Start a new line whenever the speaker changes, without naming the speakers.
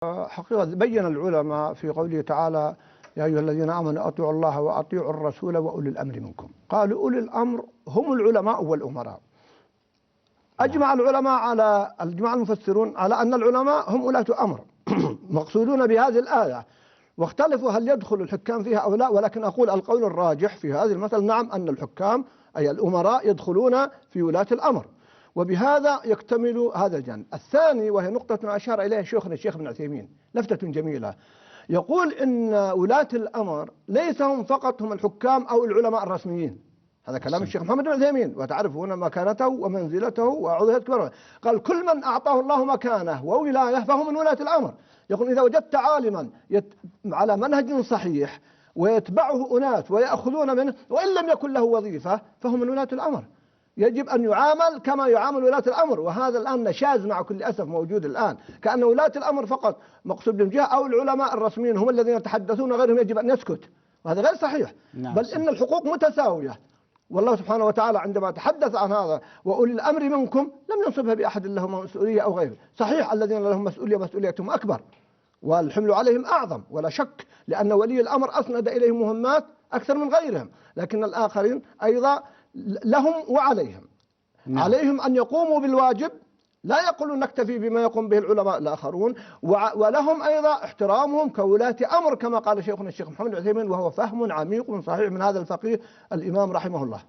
حقيقة بين العلماء في قوله تعالى: يا أيها الذين آمنوا أطيعوا الله وأطيعوا الرسول وأولي الأمر منكم. قالوا أولي الأمر هم العلماء والأمراء. أجمع المفسرون على أن العلماء هم ولاة أمر مقصودون بهذه الآية، واختلفوا هل يدخل الحكام فيها أو لا، ولكن أقول القول الراجح في هذه المسألة نعم، أن الحكام أي الأمراء يدخلون في ولاة الأمر، وبهذا يكتمل هذا الجانب. الثاني، وهي نقطة أشار إليها شيخنا الشيخ ابن عثيمين لفتة جميلة، يقول إن ولاة الأمر ليس هم فقط هم الحكام أو العلماء الرسميين. هذا كلام الشيخ محمد بن عثيمين، وتعرفون مكانته ومنزلته وعضوية كبيرة. قال: كل من أعطاه الله مكانه وولاية فهو من ولاة الأمر. يقول: إذا وجدت عالما على منهج صحيح ويتبعه أناس ويأخذون منه وإن لم يكن له وظيفة فهو من ولاة الأمر، يجب أن يعامل كما يعامل ولاة الأمر. وهذا الآن نشاز مع كل أسف موجود الآن، كأن ولاة الأمر فقط مقصود من جهة، أو العلماء الرسميين هم الذين يتحدثون غيرهم يجب أن يسكت، وهذا غير صحيح. بل إن الحقوق متساوية، والله سبحانه وتعالى عندما تحدث عن هذا وأولي الأمر منكم لم ينصبها بأحد له مسؤولية أو غيره. صحيح الذين لهم مسؤوليتهم أكبر والحمل عليهم أعظم ولا شك، لأن ولي الأمر أسند إليهم مهمات أكثر من غيرهم، لكن الآخرين أيضا لهم وعليهم. عليهم أن يقوموا بالواجب، لا يقولون نكتفي بما يقوم به العلماء الآخرون، ولهم أيضا احترامهم كولاة أمر كما قال شيخنا الشيخ محمد بن عثيمين، وهو فهم عميق صحيح من هذا الفقيه الإمام رحمه الله.